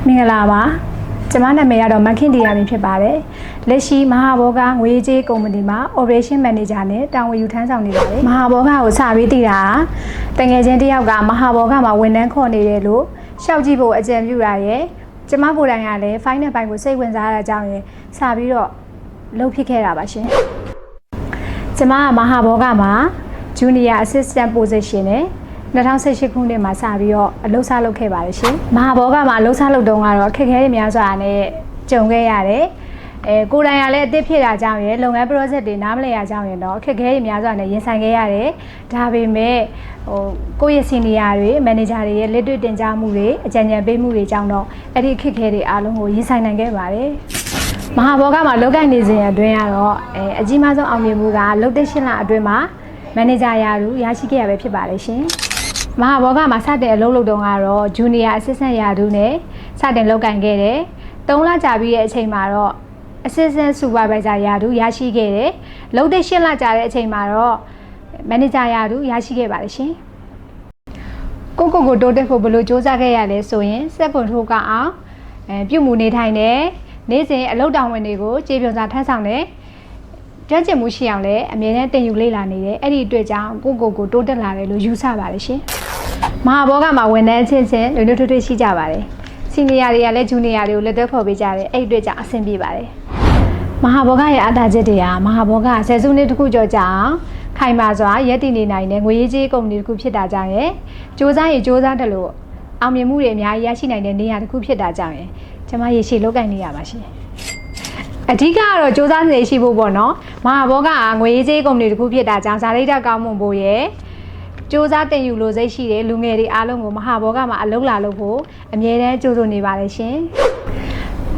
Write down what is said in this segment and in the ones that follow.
မင်္ဂလာပါကျမနာမည်ကတော့မခင်တရားမင်းဖြစ်ပါတယ်လက်ရှိမဟာဘောဂငွေကြေးကုမ္ပဏီမှာ Operation Manager နဲ့တာဝန်ယူထမ်းဆောင်နေပါတယ်မဟာဘောဂကိုစပြီးတည်တာတငယ်ချင်းတယောက်ကမဟာဘောဂမှာဝန်ထမ်းခေါ်နေတယ်လို့ရှောက်ကြည့်ဖို့အကြံပြုတာရယ်ကျမကိုယ်တိုင်ကလည်း file နဲ့ပိုင်းကိုစိတ်ဝင်စားရတဲ့အကြောင်းရယ်စပြီးတော့လုပ်ဖြစ်ခဲ့တာပါရှင်ကျမကမဟာဘောဂမှာ Junior Assistant Position နဲ့2018ခုနှစ်မှာစပြီးတော့အလုပ်စားလုပ်ခဲ့ပါတယ်ရှင်မဟာဘောဂမှာအလုပ်စားလုပ်တုန်းကတော့ခက်ခဲတွေများစွာနဲ့ကြုံခဲ့ရတယ်ကိုယ်တိုင်ကလည်းအသစ်ဖြစ်တာကြောင့်ရယ်လုပ်ငန်း project တွေနားမလည်ရကြောင်းရယ်တော့ခက်ခဲတွေများစွာနဲ့ရင်ဆိုင်ခဲ့ရတယ်ဒါပေမဲ့ကိုယ့်ရဲ့ senior တွေ manager တွေရဲ့လက်တွေ့တင်ကြားမှုတွေအကြံဉာဏ်ပေးမှုတွေကြောင့်တော့အဲ့ဒီခက်ခဲတွေအားလုံးကိုရင်ဆိုင်နိုင်ခဲ့ပါတယ်မဟာဘောဂမှာလုပ်ကိုင်နေစဉ်အတွင်းကတော့အကြီးမားဆုံးအောင်မြင်မှုကလုပ်တဲ့8လအတွင်းမှာ manager ရာထူးရရှိခဲ့ရပဲဖြစ်ပါတယ်ရှင်မဟာဘောဂမှာစတင်အလုပ်လုပ်တုန်းကတော့ Junior Assistant ရာထူးနဲ့စတင်လုပ်ကိုင်ခဲ့တယ်3လကြာပြီးတဲ့အချိန်မှာတော့ Assistant Supervisor ရာထူးရရှိခဲ့တယ်လုပ်တဲ့8လကြာတဲ့အချိန်မှာတော့ Manager ရာထူးရရှိခဲ့ပါတယ်ရှင်ကိုတိုးတက်ဖို့ဘယ်လိုစူးစမ်းခဲ့ရလဲဆိုရင်စက်ကွန်ထိုးကအောင်ပြုမှုနေထိုင်တယ်နေ့စဉ်အလုပ်တောင်ဝင်တွေကိုကြေပြွန်စာထမ်းဆောင်တယ်ကျွမ်းကျင်မှုရှိအောင်လည်းအမြဲတမ်းတင်ယူလေ့လာနေတယ်အဲ့ဒီအတွက်ကြောင့်ကိုတိုးတက်လာတယ်လို့ယူဆပါတယ်ရှင်မဟာဘောဂမှာဝန်ထမ်းအချင်းချင်းလွယ်လွယ်ထွေးထွေးရှိကြပါတယ်စီနီယာတွေကလည်းဂျူနီယာတွေကိုလက်တွဲခေါ်ပေးကြတယ်အဲ့ဒီအတွက်ကြောင့်အဆင်ပြေပါတယ်မဟာဘောဂရဲ့အားသာချက်တွေကမဟာဘောဂဆယ်စုနှစ်တစ်ခုကျော်ကြာအောင်ခိုင်မာစွာရပ်တည်နေနိုင်တဲ့ငွေရေးကြေးကုမ္ပဏီတစ်ခုဖြစ်တာကြောင့်ရယ်စ조사တယ်လို့အောင်မြင်မှုတွေအများကြီးရရှိနိုင်တဲ့နေရာတစ်ခုဖြစ်တာကြောင့်ရယ်ကျွန်မရေရှည်လုပ်ကိုင်နေရပါရှင်အဓိကကတော့စ조사နေရှိဖို့ပေါ့နော်မဟာဘောဂကငွေရေးကြေးကုမ္ပဏီတစ်ခုဖြစ်တာကြောင့်ဇာတိတကောင်းမွန်ဖို့ရယ်စ조사တင်ယူလို့စိတ်ရှိတဲ့လူငယ်တွေအားလုံးကိုမဟာဘောဂမှာအလုပ်လာလုပ်ဖို့အမြဲတမ်းကြိုးစားနေပါတယ်ရှင်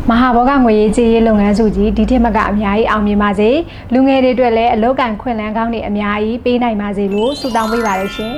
မဟာဘောဂငွေရေးကြေးရေးလုပ်ငန်းစုကြီးဒီထက်မကအများကြီးအောင်မြင်ပါစေလူငယ်တွေအတွက်လည်းအလုပ်ကိုင်ခွင့်လန်းကောင်းတွေအများကြီးပေးနိုင်ပါစေလို့ဆုတောင်းပေးပါတယ်ရှင်